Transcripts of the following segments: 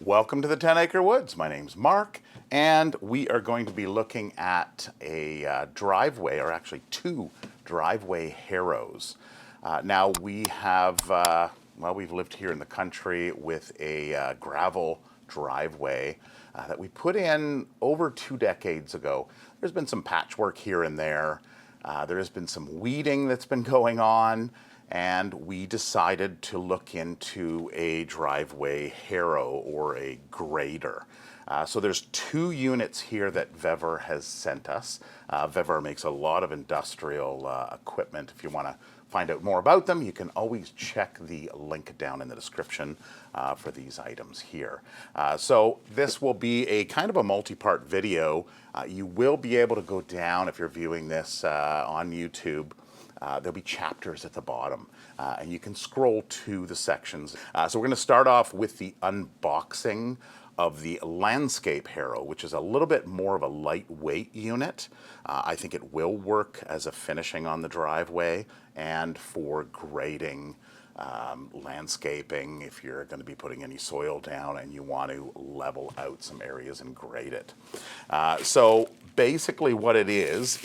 Welcome to the 10 Acre Woods. My name's Mark, and we are going to be looking at a driveway, or actually two driveway harrows. Now we have, we've lived here in the country with a gravel driveway that we put in over 2 decades ago. There's been some patchwork here and there. There has been some weeding that's been going on, and we decided to look into a driveway harrow or a grader. So there's 2 units here that VEVOR has sent us. VEVOR makes a lot of industrial equipment. If you want to find out more about them, you can always check the link down in the description for these items here. So this will be a kind of a multi-part video. You will be able to go down, if you're viewing this on YouTube, there'll be chapters at the bottom, and you can scroll to the sections. So we're going to start off with the unboxing of the landscape harrow, which is a little bit more of a lightweight unit. I think it will work as a finishing on the driveway and for grading, landscaping, if you're going to be putting any soil down and you want to level out some areas and grade it. So basically what it is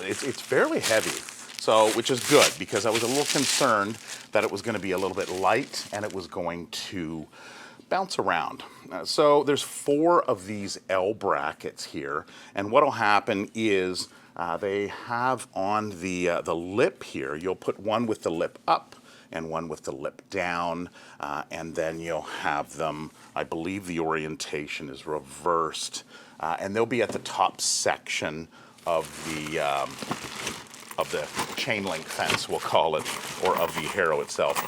it's fairly heavy, so which is good, because I was a little concerned that it was going to be a little bit light and it was going to bounce around. So there's 4 of these L brackets here, and what will happen is they have on the lip here, you'll put one with the lip up and one with the lip down, and then you'll have them, I believe the orientation is reversed, and they'll be at the top section of the chain link fence, we'll call it, or of the harrow itself.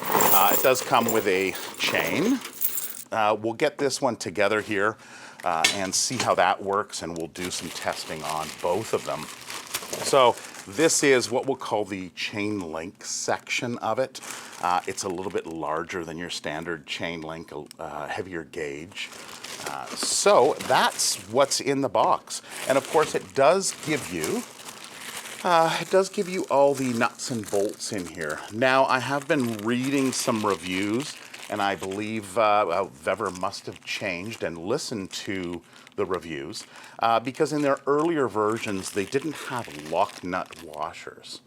It does come with a chain. We'll get this one together here and see how that works, and we'll do some testing on both of them. So this is what we'll call the chain link section of it. It's a little bit larger than your standard chain link, heavier gauge. So that's what's in the box. And of course it does give you all the nuts and bolts in here. Now I have been reading some reviews, and I believe VEVOR must have changed and listened to the reviews, because in their earlier versions they didn't have lock nut washers.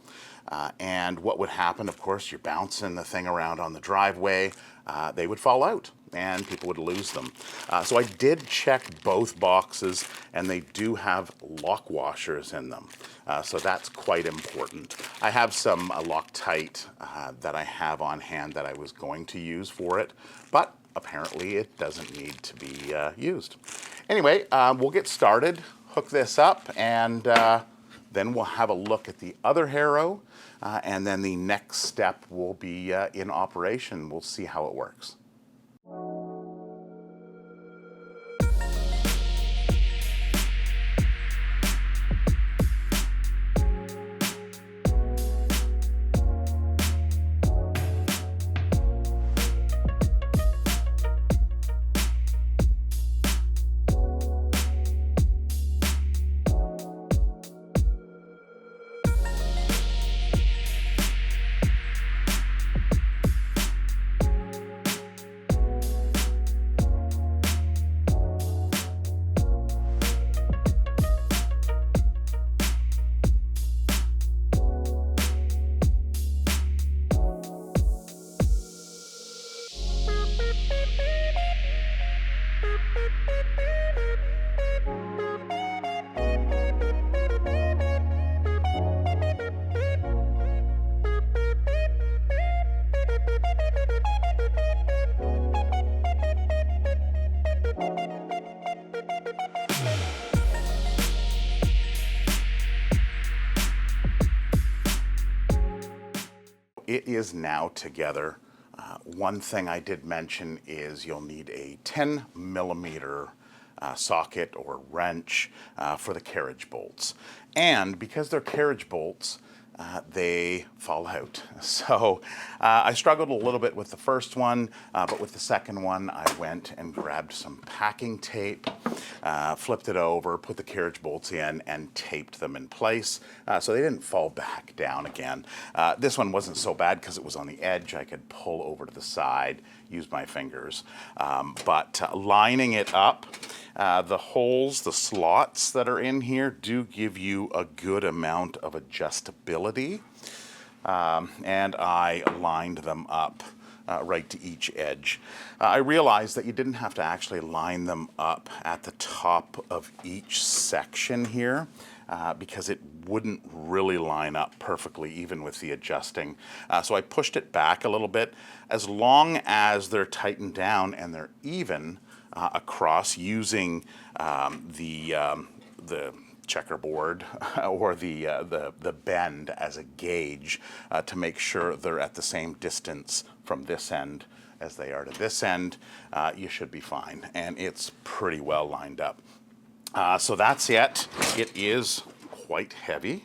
And what would happen, of course, you're bouncing the thing around on the driveway, they would fall out and people would lose them. So I did check both boxes, and they do have lock washers in them. So that's quite important. I have some Loctite that I have on hand that I was going to use for it, but apparently it doesn't need to be used. Anyway, we'll get started, hook this up, and then we'll have a look at the other harrow, and then the next step will be in operation. We'll see how it works. It is now together. One thing I did mention is you'll need a 10 millimeter socket or wrench for the carriage bolts. And because they're carriage bolts, they fall out. So I struggled a little bit with the first one, but with the second one, I went and grabbed some packing tape, flipped it over, put the carriage bolts in, and taped them in place so they didn't fall back down again. This one wasn't so bad because it was on the edge. I could pull over to the side, use my fingers. But lining it up, the holes, the slots that are in here do give you a good amount of adjustability. And I lined them up right to each edge. I realized that you didn't have to actually line them up at the top of each section here because it wouldn't really line up perfectly even with the adjusting. So I pushed it back a little bit. As long as they're tightened down and they're even across using the checkerboard or the bend as a gauge to make sure they're at the same distance from this end as they are to this end, you should be fine. And it's pretty well lined up. So that's it. It is quite heavy,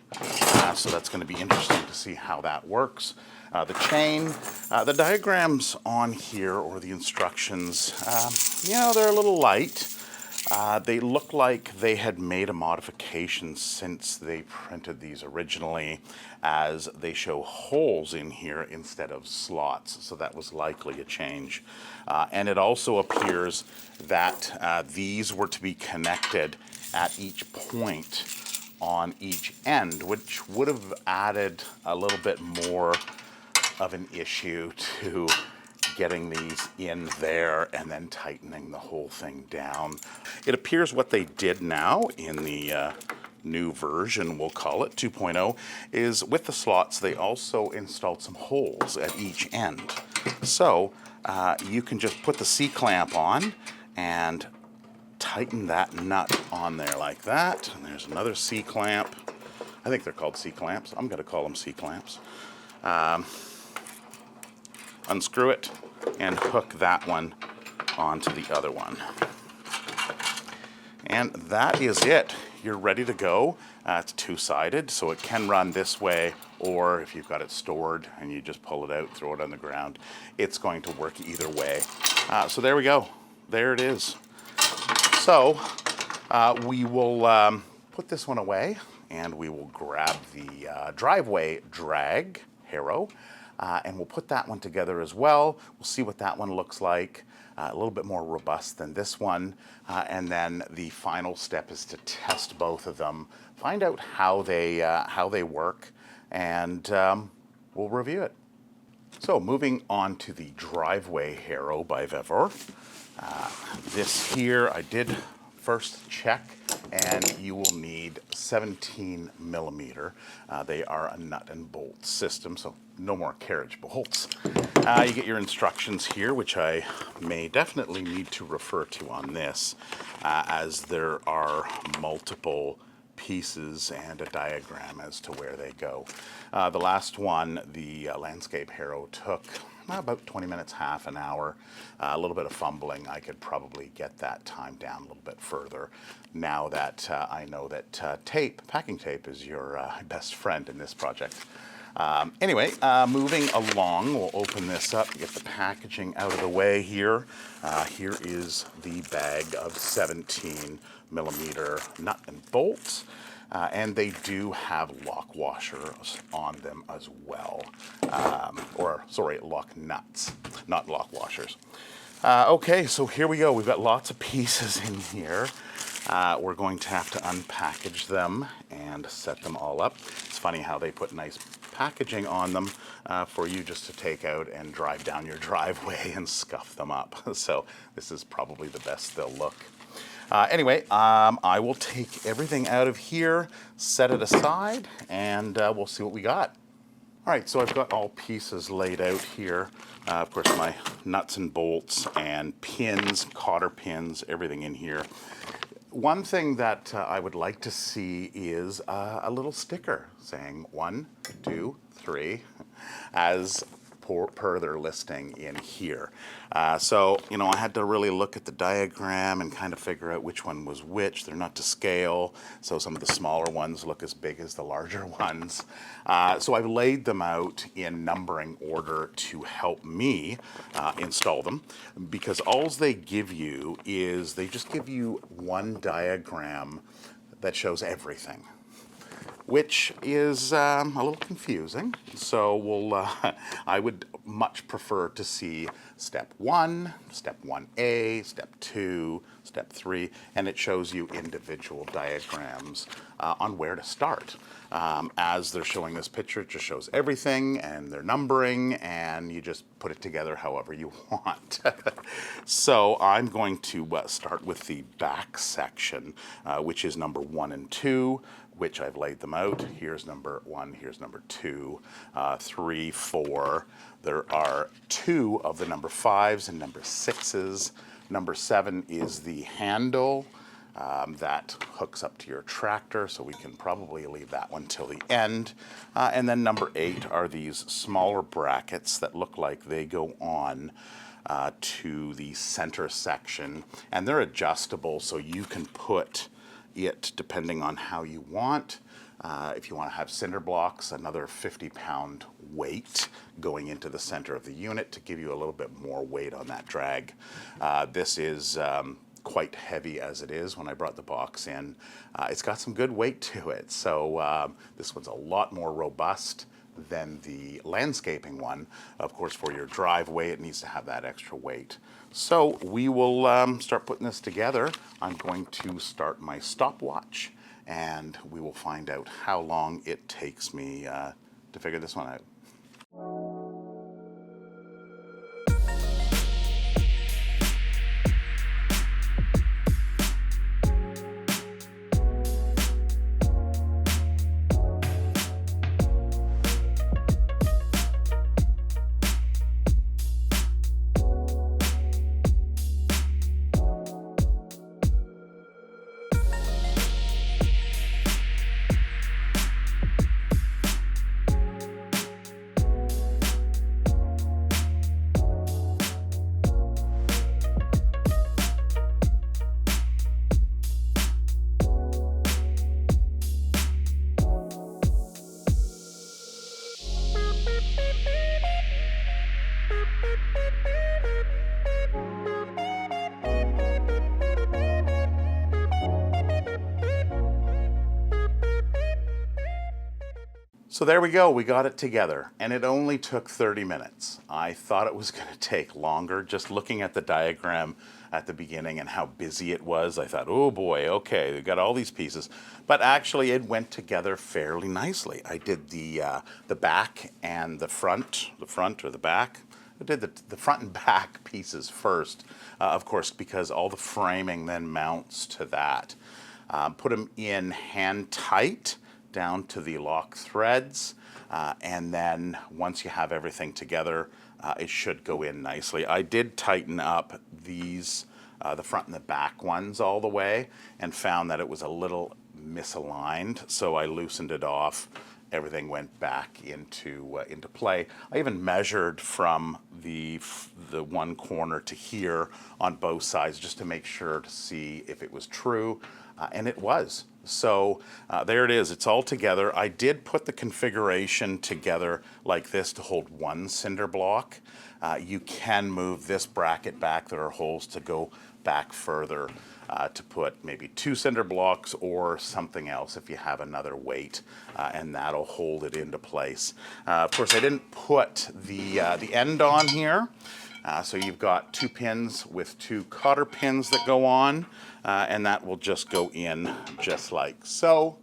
so that's going to be interesting to see how that works. The chain, the diagrams on here, or the instructions, you know, they're a little light. They look like they had made a modification since they printed these originally, as they show holes in here instead of slots, so that was likely a change. And it also appears that these were to be connected at each point on each end, which would have added a little bit more of an issue to getting these in there and then tightening the whole thing down. It appears what they did now in the new version, we'll call it 2.0, is with the slots they also installed some holes at each end. So you can just put the C-clamp on and tighten that nut on there like that. And there's another C-clamp. I think they're called C-clamps. I'm going to call them C-clamps. Unscrew it and hook that one onto the other one. And that is it. You're ready to go. It's two-sided, so it can run this way, or if you've got it stored and you just pull it out, throw it on the ground, it's going to work either way. So there we go. There it is. So we will put this one away, and we will grab the driveway drag, Harrow, and we'll put that one together as well. We'll see what that one looks like. A little bit more robust than this one. And then the final step is to test both of them, find out how they work, and we'll review it. So moving on to the driveway Harrow by VEVOR. This here I did first check, and you will need 17 millimeter. They are a nut and bolt system, so no more carriage bolts. You get your instructions here, which I may definitely need to refer to on this, as there are multiple pieces and a diagram as to where they go. The last one, the landscape Harrow, took about 20 minutes, half an hour. A little bit of fumbling. I could probably get that time down a little bit further now that I know that packing tape is your best friend in this project. Anyway, moving along, we'll open this up, get the packaging out of the way here. Here is the bag of 17 millimeter nut and bolts. And they do have lock washers on them as well. Lock nuts, not lock washers. Okay, so here we go. We've got lots of pieces in here. We're going to have to unpackage them and set them all up. It's funny how they put nice packaging on them for you just to take out and drive down your driveway and scuff them up. So this is probably the best they'll look. Anyway, I will take everything out of here, set it aside, and we'll see what we got. All right, so I've got all pieces laid out here. Of course, my nuts and bolts and pins, cotter pins, everything in here. One thing that I would like to see is a little sticker saying 1, 2, 3, as per their listing in here. So, you know, I had to really look at the diagram and kind of figure out which one was which. They're not to scale, so some of the smaller ones look as big as the larger ones. So I've laid them out in numbering order to help me install them, because all they give you is they just give you one diagram that shows everything, which is a little confusing. So I would much prefer to see step 1, step 1A, step 2, step 3, and it shows you individual diagrams on where to start. As they're showing this picture, it just shows everything and their numbering, and you just put it together however you want. So I'm going to start with the back section, which is number 1 and 2, which I've laid them out. Here's number 1, here's number 2, 3, 4. There are 2 of the number 5s and number 6s. Number 7 is the handle that hooks up to your tractor, so we can probably leave that one till the end. And then number 8 are these smaller brackets that look like they go on to the center section, and they're adjustable, so you can put it depending on how you want. If you want to have cinder blocks, another 50-pound weight going into the center of the unit to give you a little bit more weight on that drag. This is quite heavy as it is. When I brought the box in, it's got some good weight to it. So this one's a lot more robust than the landscaping one. Of course, for your driveway, it needs to have that extra weight. So we will start putting this together. I'm going to start my stopwatch, and we will find out how long it takes me to figure this one out. So there we go, we got it together, and it only took 30 minutes. I thought it was going to take longer. Just looking at the diagram at the beginning and how busy it was, I thought, oh boy, okay, we got all these pieces. But actually it went together fairly nicely. I did the back and the front or the back. I did the front and back pieces first, of course, because all the framing then mounts to that. Put them in hand tight down to the lock threads, and then once you have everything together, it should go in nicely. I did tighten up these, the front and the back ones all the way, and found that it was a little misaligned, so I loosened it off. Everything went back into play. I even measured from the one corner to here on both sides just to make sure to see if it was true, and it was. So there it is, it's all together. I did put the configuration together like this to hold one cinder block. You can move this bracket back. There are holes to go back further to put maybe 2 cinder blocks or something else if you have another weight, and that'll hold it into place. Of course, I didn't put the end on here. So you've got 2 pins with 2 cotter pins that go on, and that will just go in just like so.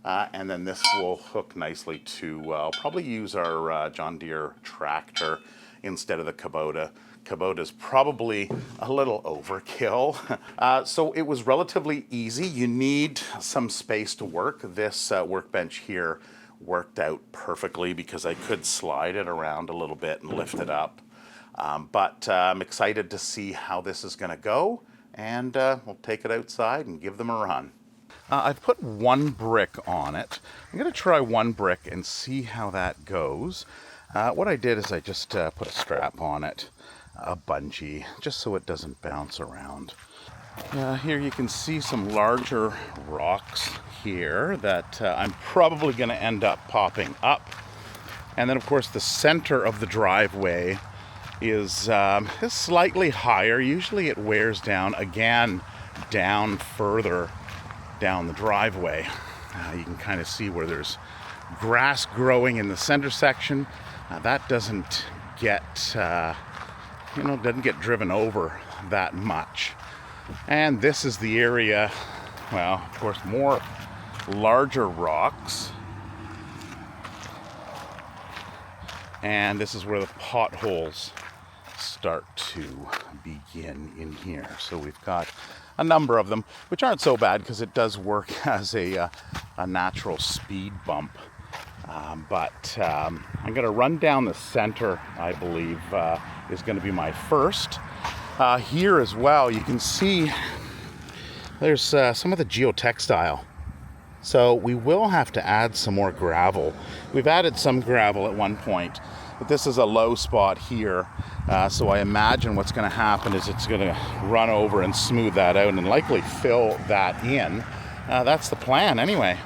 And then this will hook nicely to, I'll probably use our John Deere tractor instead of the Kubota. Kubota's probably a little overkill. So it was relatively easy. You need some space to work. This workbench here worked out perfectly because I could slide it around a little bit and lift it up. But I'm excited to see how this is going to go, and we'll take it outside and give them a run. I've put 1 brick on it. I'm going to try 1 brick and see how that goes. What I did is I just put a strap on it, a bungee, just so it doesn't bounce around. Here you can see some larger rocks here that I'm probably going to end up popping up. And then of course the center of the driveway is slightly higher. Usually it wears down again, down further down the driveway. You can kind of see where there's grass growing in the center section. That doesn't get, doesn't get driven over that much. And this is the area, well, of course, more larger rocks. And this is where the potholes start to begin in here. So we've got a number of them, which aren't so bad because it does work as a natural speed bump. But I'm going to run down the center, I believe, is going to be my first. Here as well, you can see there's some of the geotextile. So we will have to add some more gravel. We've added some gravel at one point, but this is a low spot here. So I imagine what's going to happen is it's going to run over and smooth that out and likely fill that in. That's the plan anyway.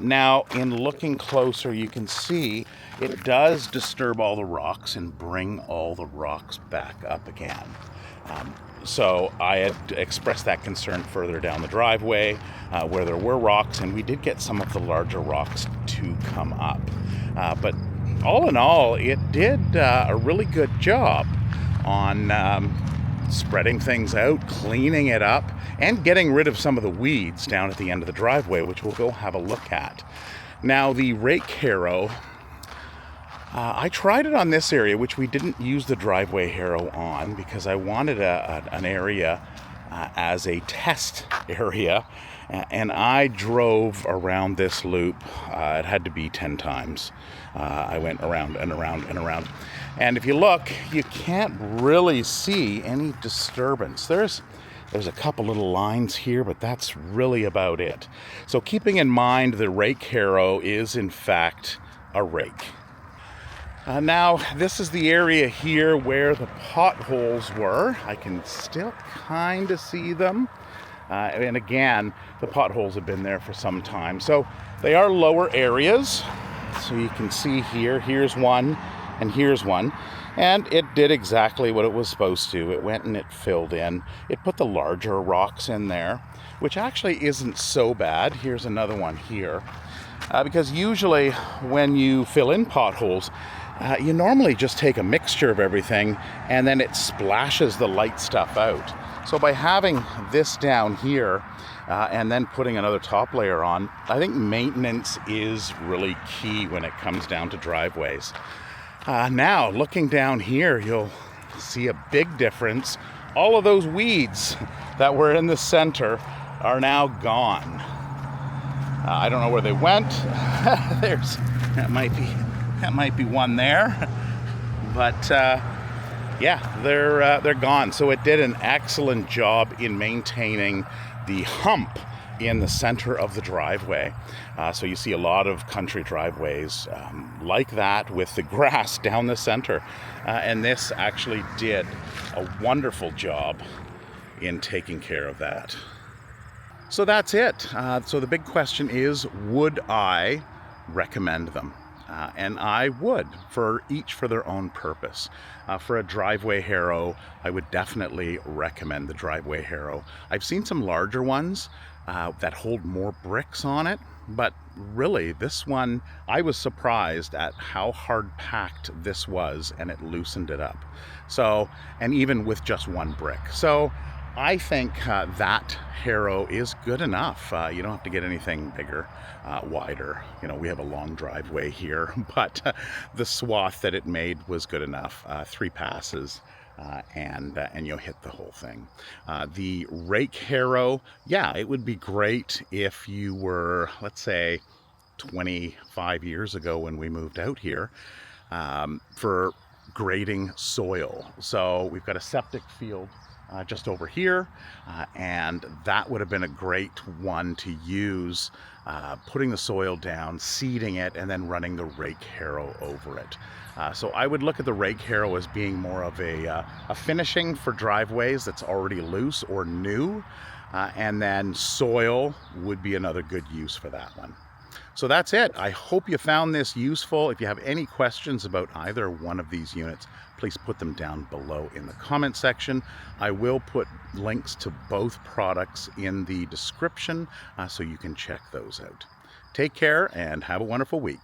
Now, in looking closer, you can see it does disturb all the rocks and bring all the rocks back up again. So I had expressed that concern further down the driveway where there were rocks, and we did get some of the larger rocks to come up. But all in all, it did a really good job on spreading things out, cleaning it up, and getting rid of some of the weeds down at the end of the driveway, which we'll go have a look at. Now, the rake harrow, I tried it on this area, which we didn't use the driveway harrow on because I wanted an area as a test area, and I drove around this loop. It had to be 10 times. I went around and around and around. And if you look, you can't really see any disturbance. There's a couple little lines here, but that's really about it. So keeping in mind the rake harrow is in fact a rake. Now, this is the area here where the potholes were. I can still kind of see them. And again, the potholes have been there for some time. So they are lower areas. So you can see here, here's one, and here's one. And it did exactly what it was supposed to. It went and it filled in. It put the larger rocks in there, which actually isn't so bad. Here's another one here. Because usually when you fill in potholes, you normally just take a mixture of everything and then it splashes the light stuff out. So by having this down here and then putting another top layer on, I think maintenance is really key when it comes down to driveways. Now, looking down here, you'll see a big difference. All of those weeds that were in the center are now gone. I don't know where they went. That might be one there, but yeah, they're gone. So it did an excellent job in maintaining the hump in the center of the driveway. So you see a lot of country driveways like that with the grass down the center. And this actually did a wonderful job in taking care of that. So that's it. So the big question is, would I recommend them? And I would, each for their own purpose. For a driveway harrow, I would definitely recommend the driveway harrow. I've seen some larger ones that hold more bricks on it, but really this one, I was surprised at how hard packed this was, and it loosened it up. So, and even with just one brick. So I think that harrow is good enough. You don't have to get anything bigger, wider. You know, we have a long driveway here, but the swath that it made was good enough. 3 passes. And you'll hit the whole thing. The rake harrow, yeah, it would be great if you were, let's say, 25 years ago when we moved out here, for grading soil. So we've got a septic field just over here, and that would have been a great one to use, putting the soil down, seeding it, and then running the rake harrow over it. So I would look at the rake harrow as being more of a finishing for driveways that's already loose or new, and then soil would be another good use for that one. So that's it. I hope you found this useful. If you have any questions about either one of these units, please put them down below in the comment section. I will put links to both products in the description so you can check those out. Take care and have a wonderful week.